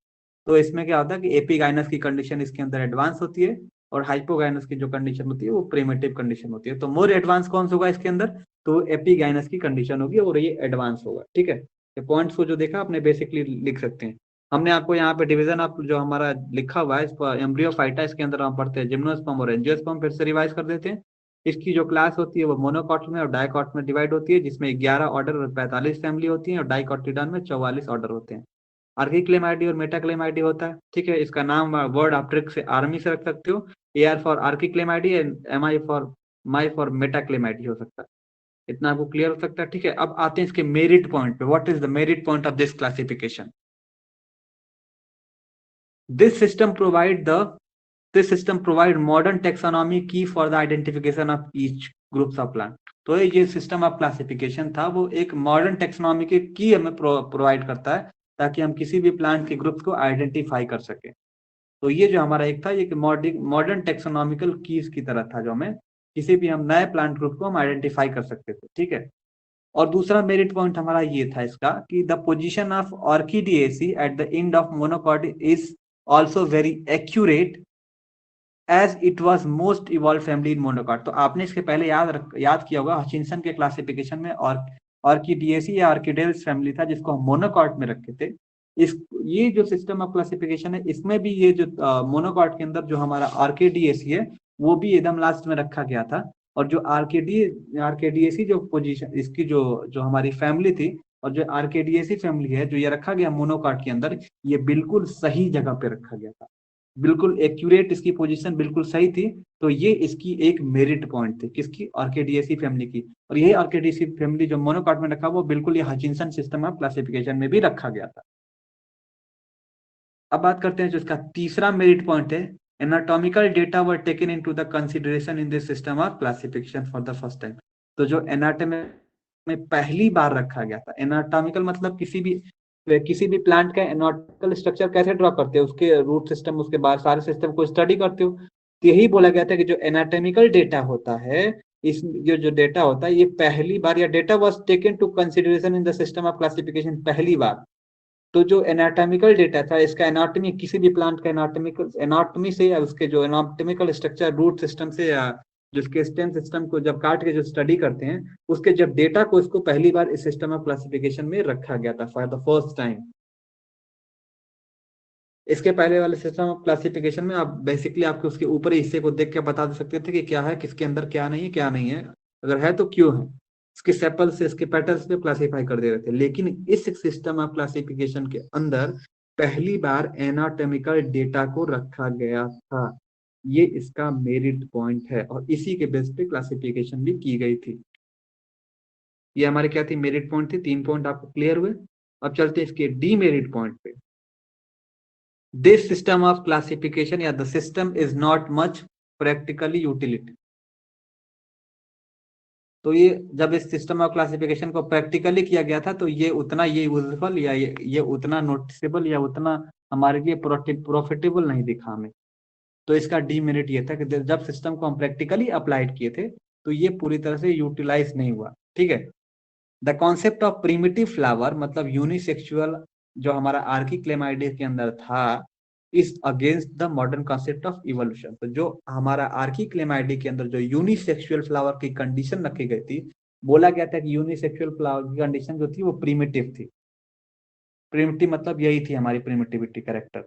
Speaker 1: तो इसमें क्या होता है कि एपीगाइनस की कंडीशन इसके अंदर एडवांस होती है, और हाइपोगाइनस की जो कंडीशन होती है वो प्रिमिटिव कंडीशन होती है। तो मोर एडवांस कौन सा होगा इसके अंदर, तो एपीगाइनस की कंडीशन होगी और ये एडवांस होगा। ठीक है, ये पॉइंट्स को जो देखा आपने बेसिकली लिख सकते हैं। हमने आपको यहाँ पे डिवीजन ऑफ जो हमारा लिखा हुआ है इस पर एम्ब्रियोफाइटा, इसके अंदर हम पढ़ते हैं जिम्नोस्पर्म और एंजियोस्पर्म, फिर से रिवाइज कर देते हैं। इसकी जो क्लास होती है वो मोनोकॉट में और डाइकॉट में डिवाइड होती है, जिसमें 11 ऑर्डर और 45 फैमिली होती है, और डाइकॉटिडॉन में 44 ऑर्डर होते हैं। आर्किक्लेमाइडी और मेटाक्लेमाइडी होता है। ठीक है, इसका नाम वर्ड आप ट्रिक से आर्मी से रख सकते हो, A R for archichlamydeae and M I for my for metachlamydeae हो सकता है। इतना आपको क्लियर हो सकता है। ठीक है, अब आते हैं इसके मेरिट पॉइंट पे। What is the merit point of this classification? This system provide the this system provide modern taxonomy की for the identification of each groups of plant. तो ये सिस्टम ऑफ क्लासिफिकेशन था वो एक मॉडर्न टेक्सोनॉमी की हमें provide करता है, ताकि हम किसी भी प्लांट के ग्रुप्स को आइडेंटिफाई कर सके। तो ये जो हमारा एक था, ये मॉडर्न टेक्सोनॉमिकल कीज की तरह था, जो हमें किसी भी हम नए प्लांट ग्रुप को हम आइडेंटिफाई कर सकते थे। ठीक है, और दूसरा मेरिट पॉइंट हमारा ये था इसका कि the position of Orchidaceae at the end of monocot is also very accurate as it was most evolve family in monocot. तो आपने इसके पहले याद किया होगा हचिंसन के क्लासिफिकेशन में और ऑर्किडिएसी या ऑर्किडेल्स फैमिली था, जिसको हम मोनोकॉट में रखे थे। इस ये जो सिस्टम ऑफ क्लासिफिकेशन है, इसमें भी ये जो मोनोकॉट के अंदर जो हमारा आर्किडिएसी है वो भी एकदम लास्ट में रखा गया था। और जो आर्केडीएसी जो पोजीशन इसकी जो जो हमारी फैमिली थी, और जो आर्केडीएसी फैमिली है जो ये रखा गया मोनोकॉट के अंदर, ये बिल्कुल सही जगह पे रखा गया था, बिल्कुल एक्यूरेट, इसकी पोजीशन बिल्कुल सही थी। तो ये इसकी एक मेरिट पॉइंट थी, किसकी? आर्केडिएसी फैमिली की। और यही आर्केडिएसी फैमिली जो मोनोकॉट में रखा, वो बिल्कुल ये हचिंसन सिस्टम ऑफ क्लासिफिकेशन में भी रखा गया था। अब बात करते हैं जो इसका तीसरा मेरिट पॉइंट है, anatomical data were taken into the consideration in this system of classification for the first time. तो जो एनाटॉमी में पहली बार रखा गया था, एनाटॉमिकल मतलब किसी भी प्लांट का एनाटॉमिकल स्ट्रक्चर कैसे ड्रॉ करते हैं, उसके रूट सिस्टम, उसके बाद सारे सिस्टम को स्टडी करते हो। तो यही बोला गया था कि जो एनाटॉमिकल डेटा होता है, इस जो डेटा होता है, ये पहली बार, या data was taken to consideration in the system of classification पहली बार। तो जो एनाटॉमिकल डेटा था, इसका एनाटॉमी, किसी भी प्लांट का एनाटॉमी से, या उसके जो एनाटॉमिकल स्ट्रक्चर रूट सिस्टम से, या जिसके स्टेम सिस्टम को जब काट के जो स्टडी करते हैं, उसके जब डेटा को इसको पहली बार इस सिस्टम ऑफ क्लासिफिकेशन में रखा गया था फॉर द फर्स्ट टाइम। इसके पहले वाले सिस्टम ऑफ क्लासिफिकेशन में आप बेसिकली आपके उसके ऊपरी हिस्से को देख के बता सकते थे कि क्या है, किसके अंदर क्या नहीं है, क्या नहीं है, अगर है तो क्यों है, इसके सेपल से, इसके पेटल्स पे क्लासिफाई कर दे रहे थे। लेकिन इस सिस्टम ऑफ क्लासिफिकेशन के अंदर पहली बार एनाटॉमिकल डेटा को रखा गया था। ये इसका मेरिट पॉइंट है, और इसी के बेस पे क्लासिफिकेशन भी की गई थी। ये हमारे क्या थी, मेरिट पॉइंट थी। 3 पॉइंट आपको क्लियर हुए। अब चलते हैं इसके डी मेरिट पॉइंट पे। This system of classification, yeah, the system is not much practically utility. तो ये जब इस सिस्टम ऑफ क्लासिफिकेशन को प्रैक्टिकली किया गया था, तो ये उतना ये यूजफुल, या ये उतना नोटिसेबल, या उतना हमारे लिए प्रॉफिटेबल नहीं दिखा हमें। तो इसका डीमेरिट ये था कि जब सिस्टम को हम प्रैक्टिकली अप्लाइड किए थे, तो ये पूरी तरह से यूटिलाइज नहीं हुआ। ठीक है, the concept of primitive flower, मतलब यूनिसेक्सुअल, जो हमारा आर्किक्लेमाइडे के अंदर था, is against the modern concept of evolution. तो जो हमारा आर्किक्लेमाइडे के अंदर जो यूनिसेक्सुअल फ्लावर की कंडीशन रखी गई थी, बोला गया था कि यूनिसेक्सुअल फ्लावर की कंडीशन जो थी वो प्रिमिटिव थी। प्रिमिटिव मतलब यही थी हमारी प्रिमिटिविटी कैरेक्टर।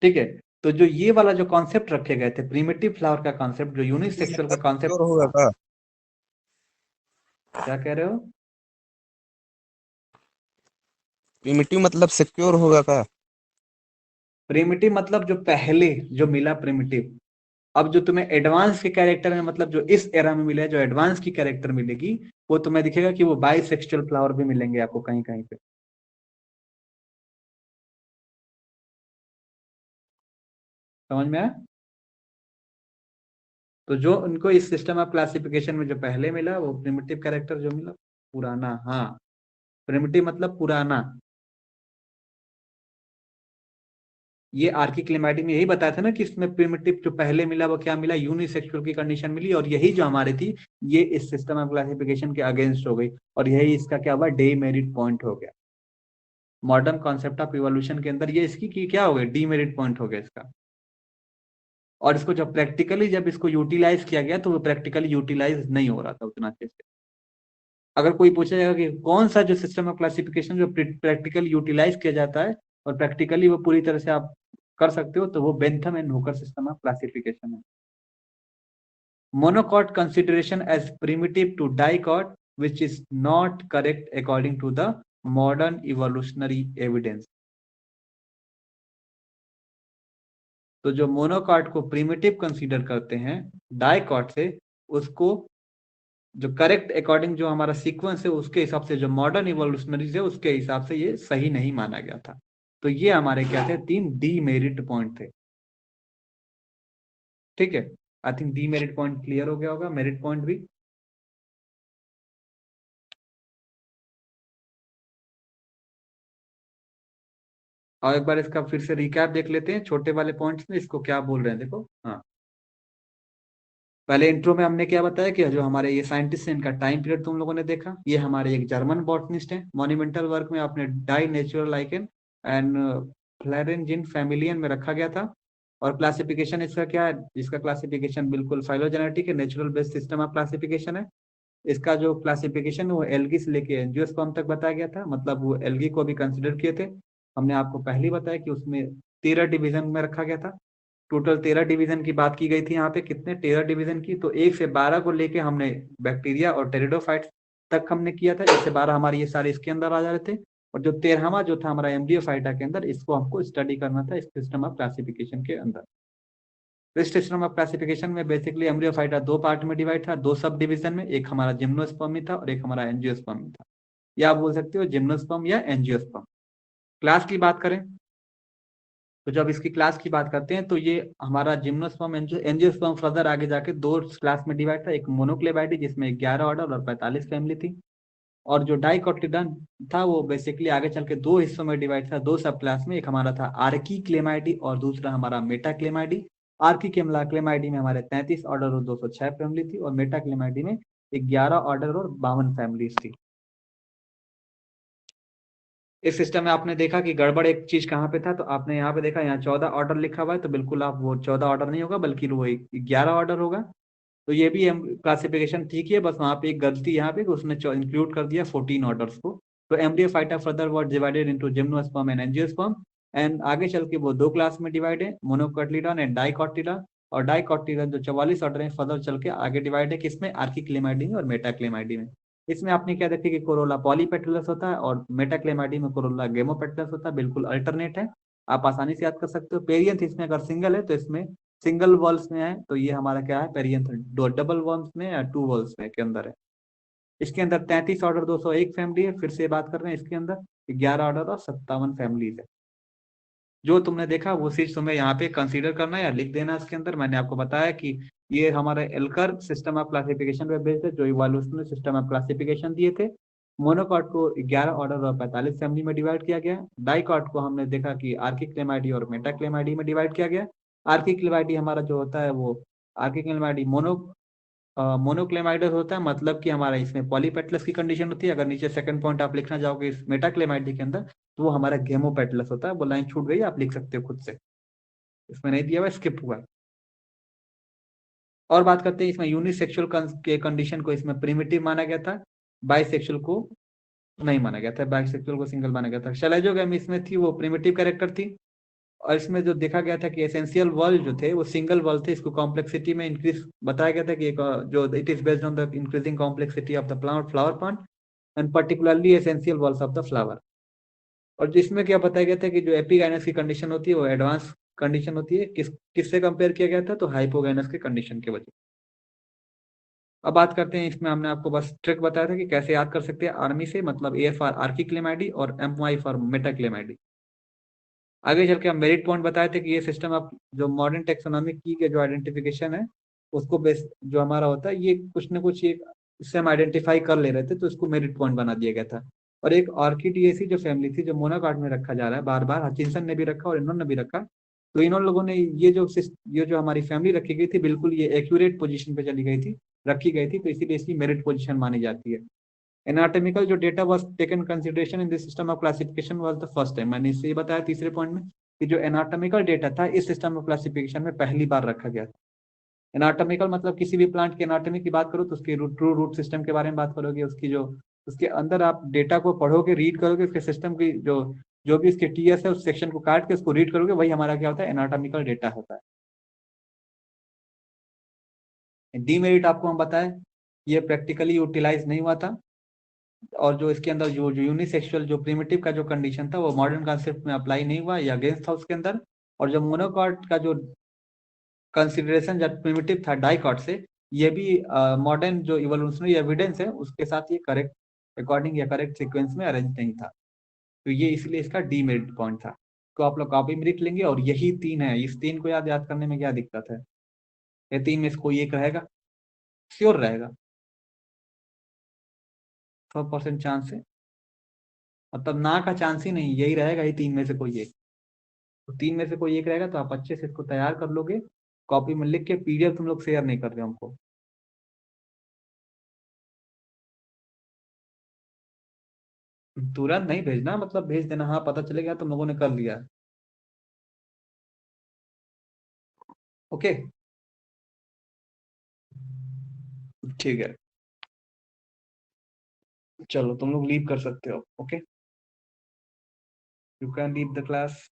Speaker 1: ठीक है, तो जो ये वाला जो कॉन्सेप्ट रखे गए थे, प्रिमिटिव फ्लावर का कॉन्सेप्ट, जो यूनिसेक्सुअल का कॉन्सेप्ट
Speaker 2: होगा का?
Speaker 1: क्या कह रहे हो?
Speaker 2: प्रिमिटिव मतलब सिक्योर होगा का?
Speaker 1: प्रिमिटिव मतलब जो पहले जो मिला प्रिमिटिव। अब जो तुम्हें एडवांस के कैरेक्टर में, मतलब जो इस एरा में मिले, जो एडवांस की कैरेक्टर मिलेगी, वो तुम्हें दिखेगा कि वो बाइसेक्सुअल फ्लावर भी मिलेंगे आपको कहीं कहीं पे। समझ में आया? तो जो उनको इस सिस्टम ऑफ क्लासिफिकेशन में जो पहले मिला, वो प्रिमिटिव कैरेक्टर जो मिला, पुराना। हाँ, प्रिमिटिव मतलब पुराना। ये आर्किक्लेमाइडी में यही बताया था ना कि इसमें प्रिमिटिव जो पहले मिला वो क्या मिला, यूनिसेक्सुअल की कंडीशन मिली, और यही जो हमारी थी, ये इस सिस्टम ऑफ क्लासिफिकेशन के अगेंस्ट हो गई, और यही इसका क्या हुआ, डीमेरिट पॉइंट हो गया। मॉडर्न कॉन्सेप्ट ऑफ इवोल्यूशन के अंदर ये इसकी क्या हो गया, डीमेरिट पॉइंट हो गया इसका। और इसको जब इसको यूटिलाइज किया गया तो वो प्रैक्टिकली यूटिलाइज नहीं हो रहा था उतना अच्छे से। अगर कोई पूछा जाएगा कि कौन सा जो सिस्टम ऑफ क्लासिफिकेशन जो प्रैक्टिकली यूटिलाइज किया जाता है और प्रैक्टिकली वो पूरी तरह से आप कर सकते हो, तो वो Bentham and Hooker system of classification है। Monocot consideration as primitive to dicot, which is not correct according to the modern evolutionary evidence. तो जो मोनोकॉट को प्रिमिटिव कंसीडर करते हैं डाइकॉट से, उसको जो करेक्ट अकॉर्डिंग जो हमारा सीक्वेंस है उसके हिसाब से, जो मॉडर्न इवोल्यूशनरीज है उसके हिसाब से ये सही नहीं माना गया था। तो ये हमारे क्या थे, 3 डीमेरिट पॉइंट थे। ठीक है, I think demerit point clear हो गया होगा, मेरिट पॉइंट भी। और एक बार इसका फिर से रिकैप देख लेते हैं छोटे वाले पॉइंट्स में, इसको क्या बोल रहे हैं देखो। हाँ, पहले इंट्रो में हमने क्या बताया कि जो हमारे ये साइंटिस्ट हैं इनका टाइम पीरियड तुम लोगों ने देखा। ये हमारे एक जर्मन बॉटनिस्ट हैं, मॉन्यूमेंटल वर्क में आपने डाई नेचुरल लाइकेन एंड फ्लैरेंजिन फैमिलियन में रखा गया था। और क्लासिफिकेशन इसका क्या है, इसका क्लासिफिकेशन बिल्कुल फाइलोजेनेटिक है, natural based system of classification है। इसका जो क्लासिफिकेशन है वो एल्गी से लेके एंजियोस्पर्म तक बताया गया था, मतलब वो एल्गी को भी कंसिडर किए थे। हमने आपको पहले ही बताया कि उसमें 13 डिवीजन में रखा गया था। टोटल 13 डिवीजन की बात की गई थी यहाँ पे, कितने 13 डिवीजन की, तो 1 से 12 को लेके हमने बैक्टीरिया और टेरिडोफाइट्स तक हमने किया था। 1 से 12 हमारे ये सारे इसके अंदर आ जा रहे थे। और जो 13वां जो था हमारा एम्ब्रियोफाइटा के अंदर, इसको हमको स्टडी करना था इस सिस्टम ऑफ क्लासिफिकेशन के अंदर। इस सिस्टम ऑफ क्लासिफिकेशन में बेसिकली एम्ब्रियोफाइटा 2 पार्ट में डिवाइड था, 2 सब डिवीजन में, एक हमारा जिम्नोस्पर्मी था और एक हमारा एंजियोस्पर्मी था। या आप बोल सकते हो जिम्नोस्पर्म या एंजियोस्पर्म। क्लास की बात करें तो जब इसकी क्लास की बात करते हैं तो ये हमारा जिम्नोस्पर्म एंजियोस्पर्म फर्दर आगे जाके 2 क्लास में डिवाइड था। एक मोनोक्लेबाइडी जिसमें 11 ऑर्डर और 45 फैमिली थी, और जो डाइकोटिडन था वो बेसिकली आगे चल के 2 हिस्सों में डिवाइड था, 2 सब क्लास में। एक हमारा था आर्की क्लेमाइडी और दूसरा हमारा मेटा क्लेमाइडी। आर्की क्लेमाइडी में हमारे 33 ऑर्डर और 206 फैमिली थी, और मेटा क्लेमाइडी में 11 ऑर्डर और 52 फैमिलीज थी। इस सिस्टम में आपने देखा कि गड़बड़ एक चीज कहाँ पे था, तो आपने यहाँ पे देखा, यहाँ 14 ऑर्डर लिखा हुआ है, तो बिल्कुल आप वो 14 ऑर्डर नहीं होगा बल्कि वो 11 ऑर्डर होगा। तो ये भी क्लासिफिकेशन ठीक है, बस वहाँ पे एक गलती यहाँ पे उसने इंक्लूड कर दिया 14 ऑर्डर्स को। तो Embryophyta further word divided into gymnosperm and angiosperm, and आगे चल के वो 2 क्लास में डिवाइड है, मोनोकोटिलीडन एंड डाइकोटिलीडन। और डाइकोटिलीडन जो 44 ऑर्डर है फर्दर चल के आगे डिवाइड है किसमें, आर्किक्लेमाइडी में और मेटाक्लेमाइडी में। इसमें आपने क्या देखा कि कोरोला पॉलीपेटलस होता है और मेटाक्लेमाइडी में कोरोला गेमोपेटलस होता है, बिल्कुल अल्टरनेट है, आप आसानी से याद कर सकते हो। पेरियंथ इसमें अगर सिंगल है तो इसमें सिंगल वॉल्स में है, तो ये हमारा क्या है, पेरियंथ डबल वॉल्स में या 2 वॉल्स में के अंदर है। इसके अंदर 33 ऑर्डर 201 फैमिली है, फिर से बात कर रहे हैं, इसके अंदर 11 ऑर्डर और 57 फैमिलीज है। जो तुमने देखा वो चीज तुम्हें यहाँ पे कंसीडर करना है या लिख देना इसके अंदर। मैंने आपको बताया कि ये हमारे एल्कर सिस्टम ऑफ क्लासिफिकेशन पे बेस्ड है, जो इवोल्यूशनरी सिस्टम ऑफ क्लासिफिकेशन दिए थे। मोनोकॉट को 11 ऑर्डर और 45 फैमिली में डिवाइड किया गया। डाइकॉट को हमने देखा कि आर्किक्लेमाइडी और मेटाक्लेमाइडी में डिवाइड किया गया। आर्किक्लेमाइडी हमारा जो होता है वो आर्किक्लेमाइडी मोनोक्लेमाइडस होता है, मतलब कि हमारा इसमें पॉलीपेटलस की कंडीशन होती है। अगर नीचे सेकंड पॉइंट आप लिखना चाहोगे इस मेटाक्लेमाइडी के अंदर, तो वो हमारा गेमोपेटलस होता है। वो लाइन छूट गई, आप लिख सकते हो खुद से, इसमें नहीं दिया हुआ, स्किप हुआ है। और बात करते हैं इसमें यूनिसेक्सुअल के कंडीशन को इसमें प्रिमिटिव माना गया था, बाइसेक्सुअल को नहीं माना गया था, बाइसेक्सुअल को सिंगल माना गया था। शैलेजोगैमी इसमें थी वो प्रिमिटिव कैरेक्टर थी। और इसमें जो देखा गया था कि एसेंशियल वर्ल जो थे वो सिंगल वर्ल थे, इसको कॉम्प्लेक्सिटी में इंक्रीज बताया गया था कि एक जो it is based on the increasing complexity of the flower plant and particularly essential whorls of the flower. और जिसमें क्या बताया गया था कि जो एपिगाइनस की कंडीशन होती है वो एडवांस कंडीशन होती है, किससे कंपेयर किया गया था, तो हाइपोगाइनस के कंडीशन के वजह। अब बात करते हैं, इसमें हमने आपको बस ट्रिक बताया था कि कैसे याद कर सकते हैं आर्मी से, मतलब ए फॉर आर्किक्लेमाइडी और एम फॉर मेटाक्लेमाइडी। आगे चल के हम मेरिट पॉइंट बताए थे कि ये सिस्टम ऑफ जो मॉडर्न टेक्सोनॉमिक की के जो आइडेंटिफिकेशन है उसको बेस जो हमारा होता है, ये कुछ ना कुछ ये इससे हम आइडेंटिफाई कर ले रहे थे, तो इसको मेरिट पॉइंट बना दिया गया था। और एक ऑर्किडिएसी जो फैमिली थी जो मोनोकॉट में रखा जा रहा है बार बार, हचिंसन ने भी रखा और इन्होंने भी रखा, तो इन लोगों ने ये जो हमारी फैमिली रखी गई थी बिल्कुल ये एक्यूरेट पोजीशन पे चली गई थी, रखी गई थी, तो इसीलिए इसकी मेरिट पोजीशन मानी जाती है। एनाटॉमिकल जो data was taken consideration in the system of classification was the first time, मैंने इससे बताया तीसरे पॉइंट में कि जो एनाटॉमिकल डेटा था इस सिस्टम ऑफ क्लासिफिकेशन में पहली बार रखा गया था। एनाटॉमिकल मतलब किसी भी प्लांट की एनाटॉमी की बात करो तो उसकी ट्रू रूट सिस्टम के बारे में बात करोगे, उसकी जो उसके अंदर आप डेटा को पढ़ोगे, रीड करोगे, उसके सिस्टम की जो जो भी इसके टीएस है उस सेक्शन को काट के उसको रीड करोगे, वही हमारा क्या होता है, एनाटॉमिकल डेटा होता है। डीमेरिट आपको हम बताएं, ये प्रैक्टिकली यूटिलाइज नहीं हुआ था, और जो इसके अंदर जो यूनिसेक्सुअल जो प्रिमिटिव का जो कंडीशन था वो मॉडर्न कॉन्सेप्ट में अप्लाई नहीं हुआ, या अगेंस्ट था उसके अंदर। और जो मोनोकॉट का जो कंसिडरेशन जब प्रिमिटिव था डाइकॉट से, ये भी मॉडर्न जो इवोल्यूशनरी एविडेंस है उसके साथ ये करेक्ट अकॉर्डिंग या करेक्ट सीक्वेंस में अरेंज नहीं था, तो ये इसलिए इसका डीमेरिट पॉइंट था। तो आप लोग कॉपी में लिख लेंगे, और यही तीन है, इस तीन को याद याद करने में क्या दिक्कत है, ये तीन में से कोई एक रहेगा, श्योर रहेगा, 100% चांस है, मतलब ना का चांस ही नहीं, यही रहेगा, ये तीन में से कोई एक। तो तीन में से कोई एक रहेगा, तो आप अच्छे से इसको तैयार कर लोगे, कॉपी में लिख के। पीडीएफ तुम लोग शेयर नहीं कर रहे हो हमको, तुरंत नहीं भेजना, मतलब भेज देना, हाँ पता चलेगा तुम लोगों ने कर लिया। ओके, ठीक है, चलो तुम लोग लीव कर सकते हो। Okay, you can leave the class.